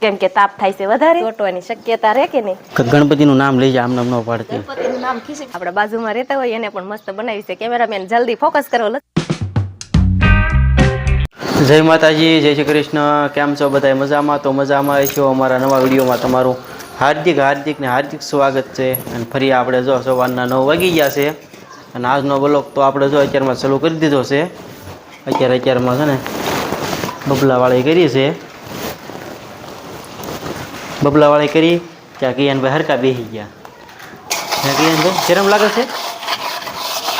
કેમ કે તાપ થાય છે વધારે, ચોટવાની શક્યતા રહે કે નહીં. ગણપતિનું નામ લઈ જાય, આમ નામ ન પાડતી. ગણપતિનું નામ ખીસી આપણા બાજુમાં રહેતા હોય એને પણ મસ્ત બનાવી છે. કેમેરામેન જલ્દી ફોકસ કરો. જય માતાજી, જય શ્રી કૃષ્ણ. કેમ છો બધા? મજામાં? તો મજામાં છો. અમારા નવા વિડીયોમાં તમારું હાર્દિક સ્વાગત છે. અને ફરી આપણે જો સવારના 9 વાગી ગયા છે અને આજનો બ્લોગ તો આપણે જો અત્યારમાં ચાલુ કરી દીધો છે. અત્યારમાં છે ને બબલાવાળી કરી છે. બબલાવાળી કરી ત્યાં કિયાનભાઈ હરકા બેસી ગયા. કિયાનભાઈ શરમ લાગે છે?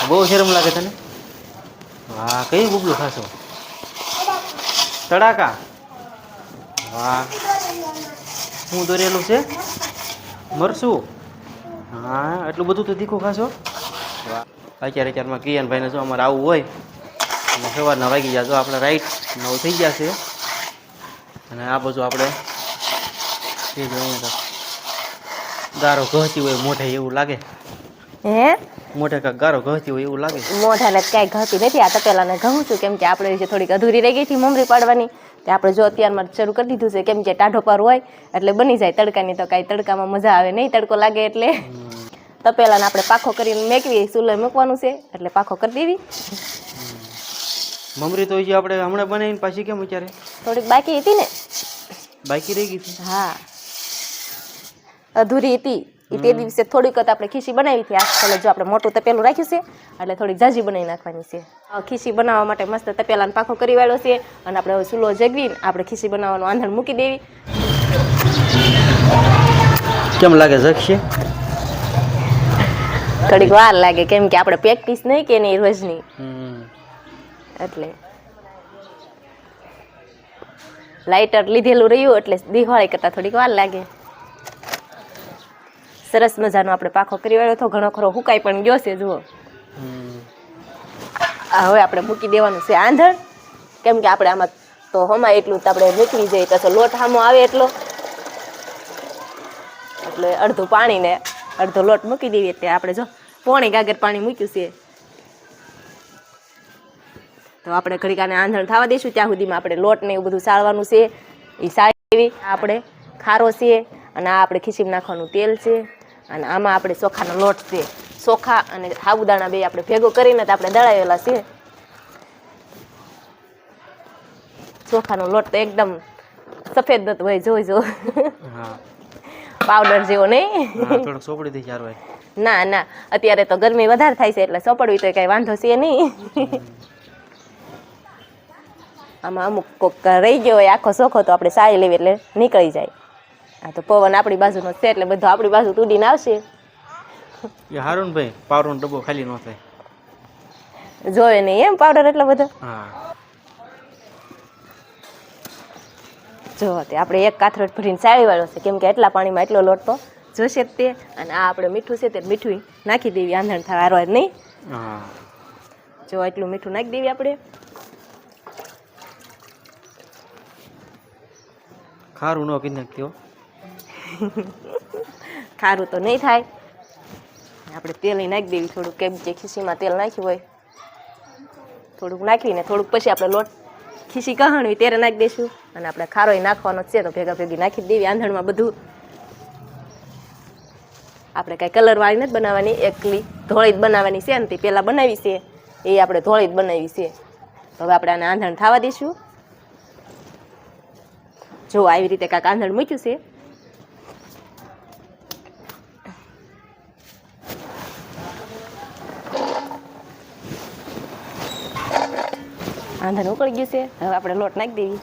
બહુ શરમ લાગે તને? વાહ, કયું બબલું ખાશો? તડાકા. વાહ, શું દોરેલું છે? મરસું. હા, એટલું બધું તો તીખું ખાશો? વાહ. અત્યારમાં કિયાનભાઈને જો અમારે આવું હોય એટલે સવારના વાગી ગયા. જો આપણે રાઈટ 9 થઈ ગયા છે અને આ બાજુ આપણે એ જો અહીંયા ગારો ઘસતી હોય મોઢે એવું લાગે. હે મોઢે કાંક ગારો ઘસતી હોય એવું લાગે. મોઢાને કાંઈ ઘસતી નથી. આ તપેલાને ઘઉં છું કેમ કે આપણે જે થોડીક અધૂરી રહી ગઈ હતી મમરી પાડવાની તે આપણે જો અત્યારમાં શરૂ કરી દીધું છે. કેમ કે ટાઢો પર હોય એટલે બની જાય. તડકાની તો કાંઈ તડકામાં મજા આવે નહીં, તડકો લાગે એટલે તપેલાને આપણે પાખો કરીને મેકવી, ચૂલે મૂકવાનું છે એટલે પાખો કરી દેવી. મમરી તો જે આપણે હમણાં બનાવીને પાછી કેમ વિચારે થોડીક બાકી હતી ને, બાકી રહી ગઈ હતી. હા અધૂરી હતી એ તે દિવસે થોડીક આપણે ખીચી બનાવી હતી. આજકાલ જો આપણે મોટું તપેલું રાખ્યું છે એટલે થોડીક જાજી બનાવી નાખવાની છે. ખીચી બનાવવા માટે મસ્ત તપેલાને પાખો કરી વાળ્યો છે અને આપણે હવે ચૂલો જગવીને આપણે ખીચી બનાવવાનું આંધણ મૂકી દેવી. કેમ લાગે જગશે? થોડીક વાર લાગે કેમ કે આપણે પ્રેક્ટિસ નહીં કે નહીં રોજની એટલે લાઇટર લીધેલું રહ્યું એટલે દિવાળી કરતા થોડીક વાર લાગે. સરસ મજાનો આપણે પાખો કરી વાળ્યો તો ઘણો ખરો હુકાઈ પણ ગયો છે. જુઓ હવે આપણે મૂકી દેવાનું છે આંધણ. કેમ કે આપણે આમાં તો હમાય એટલું તો આપણે નીકળી જઈએ તો લોટ હામો આવે એટલો એટલે અડધું પાણી ને અડધો લોટ મૂકી દેવી. એટલે આપણે જો પોણી ગાગર પાણી મૂક્યું છે તો આપણે ઘડીક આને આંધણ થવા દઈશું. ત્યાં સુધીમાં આપણે લોટ ને એવું બધું સાળવાનું છે એ સાળી દેવી. આપણે ખારો છે અને આ આપણે ખીચીમાં નાખવાનું તેલ છે અને આમાં આપણે ચોખાનો લોટ છે. ચોખા અને સાબુદાણા બે આપણે ભેગો કરીને આપણે દળાવેલા છે. ચોખાનો લોટ તો એકદમ સફેદ નતો હોય, જોઈ જો પાવડર જેવો નહીં. થોડોક સોપડી થઈ જાય. ના ના, અત્યારે તો ગરમી વધારે થાય છે એટલે સોપડવી તો કઈ વાંધો છે નહીં. આમાં અમુક કોક રહી ગયો હોય આખો ચોખ્ખો તો આપણે સારી લેવી એટલે નીકળી જાય. આ તો પવન આપણી બાજુનો છે એટલે બધું આપણી બાજુ તૂટીને આવશે. એ હારું ને ભાઈ, પાવડરનો ડબ્બો ખાલી ન થાય. જોયે નહીં એમ પાવડર એટલો બધો. જો તે આપણે એક કાથરોટ ભરીને સાળી વાળો છે કેમ કે એટલા પાણીમાં એટલો લોટ તો જોશે જ તે. અને આ આપણે મીઠું છે તે મીઠું નાખી દેવી આંધણ થવા હારવાર નહીં. જો એટલું મીઠું નાખી દેવી આપણે. ખારું ન કરી નાખતી. ખારું તો નહીં થાય. આપણે તેલ નાખી દેવી થોડુંક. કેમ કે ખીચીમાં તેલ નાખ્યું હોય થોડુંક નાખીને થોડુંક પછી આપણે લોટ ખીચી કહાણવી ત્યારે નાખી દઈશું. અને આપણે ખારોય નાખવાનો છે તો ભેગા ભેગી નાખી દેવી આંધણમાં બધું. આપણે કાંઈ કલરવાળી નથી બનાવવાની, એકલી ધોળી જ બનાવવાની છે ને તે પહેલાં બનાવી છે એ આપણે ધોળી જ બનાવી છે. તો હવે આપણે આને આંધણ થવા દઈશું. જો આવી રીતે કાંઈક આંધણ મૂક્યું છે. આંધણ ઉકળી ગયું છે. હવે આપણે લોટ નાખી દેવી.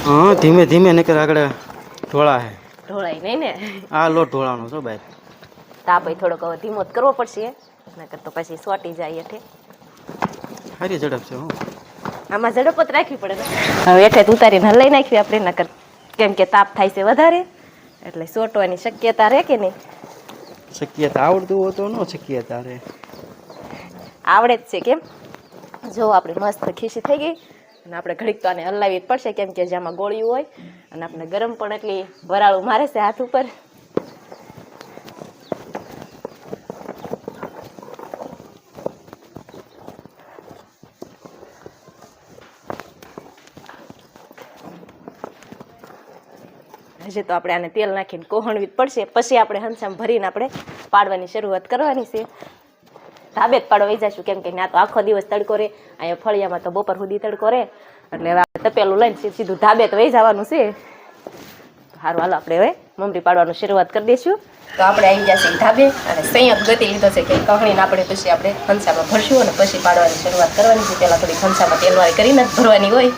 હા, ધીમે ધીમે નકર આગળ ઢોળા હે. ઢોળાય નહીં ને, આ લોટ ઢોળાનો છો ભાઈ. તાપ થોડોક હવે ધીમો જ કરવો પડશે નકર તો પછી સોટી જાય. એઠે સારી ઝડપ છે. આમાં ઝડપ જ રાખવી પડે. હવે એઠે ઉતારીને લઈ નાખવી આપણે નકર કેમ કે તાપ થાય છે વધારે એટલે સોટવાની શક્યતા રહે કે નહીં. શક્યતા આવડતું હોય તો ન શક્યતા રહે. આવડે જ છે કેમ. જો આપણી મસ્ત ખીચી થઈ ગઈ અને આપણે ઘડીક તો આને હલાવી જ પડશે, કેમ કે જેમાં ગોળીઓ હોય અને આપણે ગરમ પણ એટલી વરાળું મારે છે હાથ ઉપર. હજી તો આપણે આને તેલ નાખીને કોહણવી જ પડશે, પછી આપણે હંસામાં ભરીને આપણે પાડવાની શરૂઆત કરવાની છે. ધાબે જ પાડવા વહી જઈશું, કેમ કે ત્યાં તો આખો દિવસ તડકો રહે, અહીંયા ફળિયામાં તો બપોર સુધી તડકો રહે, એટલે હવે આપણે તપેલું લઈને સીધું ધાબે તો વહી જવાનું છે. સારું, હાલો આપણે હવે મમરી પાડવાનું શરૂઆત કરી દઈશું. તો આપણે આવી જશે ધાબે અને સંયત ગતિ લીધો છે કે કહણીને આપણે પછી આપણે હંસામાં ભરશું અને પછી પાડવાની શરૂઆત કરવાની છે. પહેલાં થોડીક હંસામાં તેલવાળી કરીને જ ભરવાની હોય.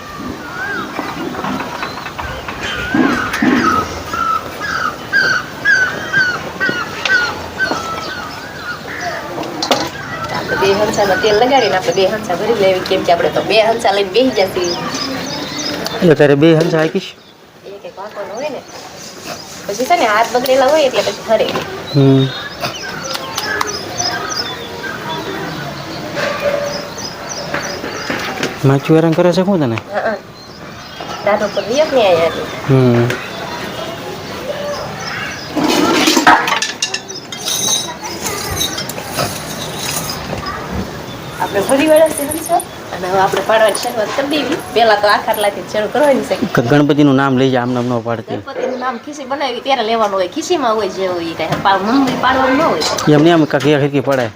બે હંસામાં તેલ લગાડીને આપણે બે હંસા ભરી લેવી, કેમ કે આપણે તો બે હંસા લઈને બેસી જશે. એટલે તારે બે હંસા હાકીશ? એક એક વાંકવાનો હોય ને, પછી છે ને હાથ બગડેલા હોય એટલે પછી હરે. માછું હેરાન કરે છે શું તને? હા, દાદો પર વિયક નહીં આવ્યા. આપણે ભરી વાળા છે હંસો અને હવે આપણે પાડવાની શરૂઆત કરી દેવી. પહેલા તો આખાટલાથી શરૂ કરવાની છે. ગણપતિનું નામ લઈ જા, આમ નામ ન પાડતી. ગણપતિનું નામ ખીસી બનાવી ત્યારે લેવાનું હોય, ખીસીમાં હોય જે હોય એ કાંઈ મમ્મી પાડવાનું ન હોય. એમને આમ કાંઈ ખીરકી પડાય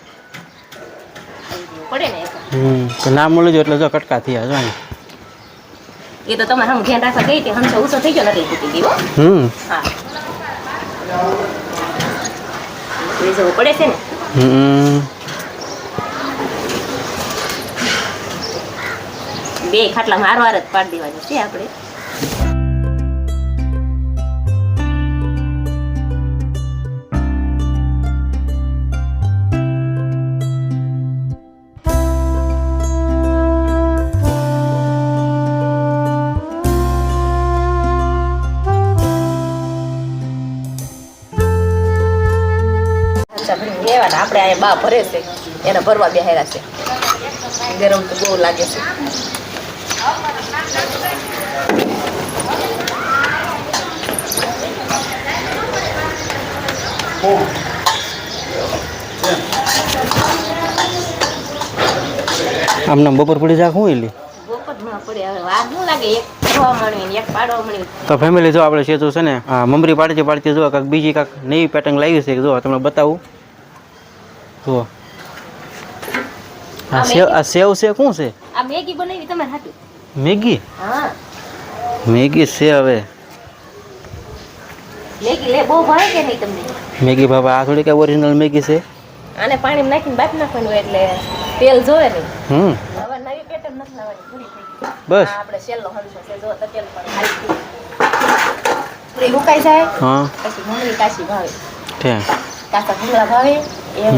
પડે ને તો નામ મળે જો એટલે જો કટકા થયા જો. એ તો તમારે આમ ધ્યાન રાખવા ગઈ હતી, હંસો ઊંચો થઈ ગયો નથી તૂટી ગયો. હા, એ જવું પડે છે ને. બે ખાટલામાં હારવાર જ પાડી દેવાનું છે આપણે. લેવાના આપણે અહીંયા બા ભરે છે, એને ભરવા બેહાર્યા છે. ગરમ તો બહુ લાગે છે. આમ નામ બપોર પડી જાય શું એલી? બપોર ના પડે, હવે વાર શું લાગે, એક ભરવા મળી ને એક પાડવા મળી. તો ફેમિલી જો આપણે સેતુ છે ને મમરી પાડતી પાડતી જો કાંક બીજી કાંક નવી પેટર્ન લાવી છે, જો તમને બતાવું. જો આ સેવ છે, શું છે? આ મેગી બનાવી તમારે હાથે? મેગી? હા, મેગી છે. હવે મેગી લે બહુ ભાવે કે નહીં તમને? મેગી બાબા આ થોડી કઈ ઓરિજિનલ મેગી છે. આને પાણીમાં નાખીને બાફી નાખવાનું હોય એટલે તેલ જોવે નહીં. હવે નવી પેટર્ન નથી લાવવાની, પૂરી થઈ ગઈ. બસ આપણે સેલનો હંસો છે, જો તપેલ પણ ખાલી પૂરી મુકાઈ જાય. હા, પછી મમરી કાચી ભાવે, ઠીક. કાચા ભૂંગળા ભાવે એમ.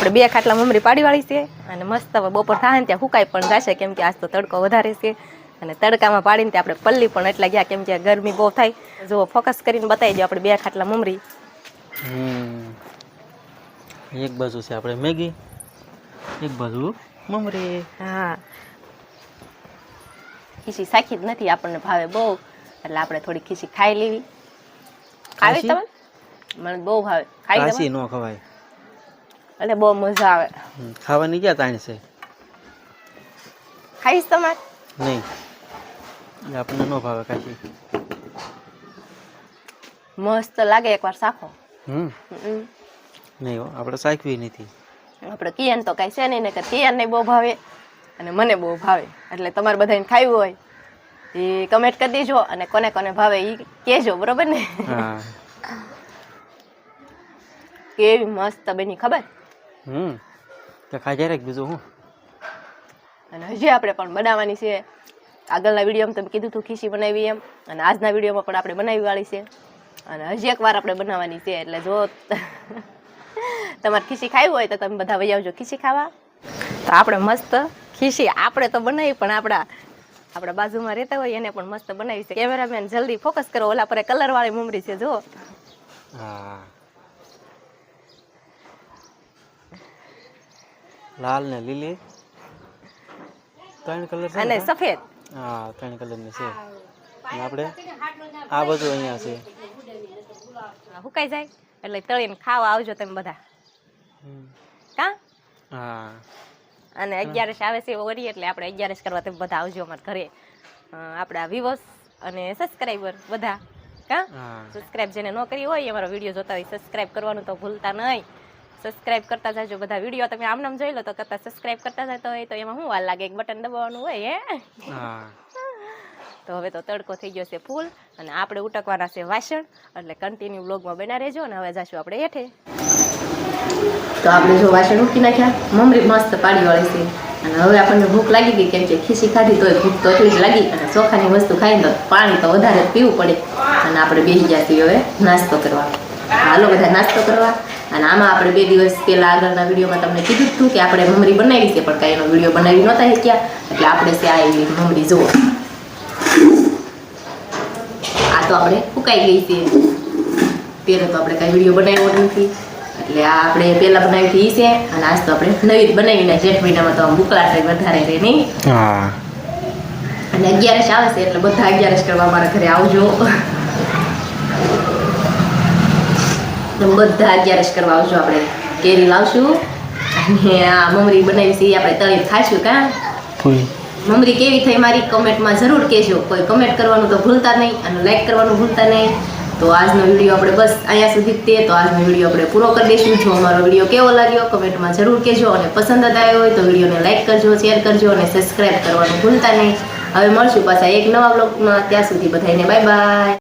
આપણે બે ખાટલા મમરી પાડી વાળી છે અને મસ્ત હવે બપોર થાય ને ત્યાં હુકાઈ પણ જશે, કેમ કે આજ તો તડકો વધારે છે. અને તડકામાં પાડીને ત્યાં આપણે પલ્લી પણ એટલા ગયા, કેમ કે ગરમી બહુ થાય. જો ફોકસ કરીને બતાવી દો આપણે બે ખાટલા મમરી. એક બાજુ છે આપણે મેગી, એક બાજુ મમરી. હા, ખીસી સાખી જ નથી, આપણને ભાવે બહુ, એટલે આપણે થોડી ખીસી ખાઈ લેવી. ખાવી તમે? મને બહુ ભાવે. ખાઈ ન ખવાય એટલે બહુ મજા આવે ખાવાની. ક્યાં તાણ છે? ખાઈશ તમારે? નહીં, આપણને ન ભાવે કાશી. મસ્ત લાગે, એકવાર ચાખો. નહીં, આપણે ચાખવી નથી. આપણે કિયાન તો કાંઈ છે નહીં ને, કે કિયાનને બહુ ભાવે અને મને બહુ ભાવે, એટલે તમારે બધાને ખાવું હોય એ કમેન્ટ કરી દેજો અને કોને કોને ભાવે એ કહેજો, બરોબર ને? કેવી મસ્ત બની ખબર. તો ખાઈ જાય બીજું હું. અને હજી આપણે પણ બનાવવાની છે. આગળના વિડીયોમાં તમે કીધું હતું ખીસી બનાવી એમ, અને આજના વિડીયોમાં પણ આપણે બનાવી વાળી છે. અને હજી એક વાર આપણે બનાવવાની છે, એટલે જો તમારે ખીસી ખાવી હોય તો તમે બધા વહી આવજો ખીસી ખાવા. તો આપણે મસ્ત ખીસી આપણે તો બનાવી, પણ આપણા બાજુમાં રહેતા હોય એને પણ મસ્ત બનાવી છે. કેમેરામેન જલ્દી ફોકસ કરો, ઓલા પર કલર વાળી મમરી છે જો. લાલ ને લીલી ત્રણ કલર છે અને ને? સફેદ. હા 3 કલરની છે. અને આપણે આ બધું અહીંયા છે. હુકાઈ જાય એટલે તળીને ખાવા આવજો તમે બધા. હમ. કા હા અને 11 આવે છે ઓરી એટલે આપણે 11 કરવા તમે બધા આવજો અમારા ઘરે. આપણા વિવર્સ અને સબસ્ક્રાઈબર બધા કા હા સબસ્ક્રાઇબ જેને ન કરી હોય અમારો વિડીયો જોતા હોય સબસ્ક્રાઇબ કરવાનું તો ભૂલતા નહીં. સબસ્ક્રાઇબ કરતા જાજો બધા. વિડીયો તમે આમ નામ જોઈ લો તો કરતા સબસ્ક્રાઇબ કરતા જતો હોય તો એમાં શું વાર લાગે, એક બટન દબાવવાનું હોય હે. હા તો હવે તો તડકો થઈ ગયો છે ફૂલ અને આપણે ઉટકવાના છે વાસણ, એટલે કન્ટિન્યુ બ્લોગમાં બના રહેજો. અને હવે જાશું આપણે હેઠે. તો આપણે જો વાસણ ઉટકી નાખ્યા, મમરી મસ્ત પાડી વાળી છે. અને હવે આપણને ભૂખ લાગી ગઈ, કેમ કે ખીચી ખાધી તોય ભૂખ તો એટલી જ લાગી. અને ચોખાની વસ્તુ ખાઈને તો પાણી તો વધારે પીવું પડે. અને આપણે બેસી ગયા છીએ હવે નાસ્તો કરવા. હાલો બધા નાસ્તો કરવા. અને આમાં આપણે 2 દિવસ પહેલા આગળના વિડીયોમાં તમને કીધું હતું કે આપણે મમરી બનાવી છે, પણ કાંઈ એનો વિડીયો બનાવી નહોતા શક્યા. એટલે આપણે છે આ એવી મમરી જુઓ, આ તો આપણે ફૂકાઈ ગઈ છે. પહેલાં તો આપણે કાંઈ વિડીયો બનાવ્યો નથી, એટલે આ આપણે પહેલાં બનાવી હતી છે. અને આજ તો આપણે નવી જ બનાવીને જેઠ મહિનામાં તો બુકલાટ વધારે રહે નહીં. હા અને 11 આવે છે એટલે બધા 11 કરવા અમારા ઘરે આવજો. બધા 11 કરવા આવજો. આપણે કેરી લાવશું અને આ મમરી બનાવી છે આપણે તળીને ખાશું. કા મમરી કેવી થઈ મારી કમેન્ટમાં જરૂર કહેજો. કોઈ કમેન્ટ કરવાનું તો ભૂલતા નહીં અને લાઈક કરવાનું ભૂલતા નહીં. તો આજનો વિડીયો આપણે બસ અહીંયા સુધી જ તે. તો આજનો વિડીયો આપણે પૂરો કરી દઈશું. જો અમારો વિડીયો કેવો લાગ્યો કમેન્ટમાં જરૂર કહેજો. અને પસંદ જ આવ્યો હોય તો વિડીયોને લાઈક કરજો, શેર કરજો અને સબસ્ક્રાઈબ કરવાનું ભૂલતા નહીં. હવે મળશું પાછા એક નવા બ્લોગમાં. ત્યાં સુધી બધાને બાય બાય.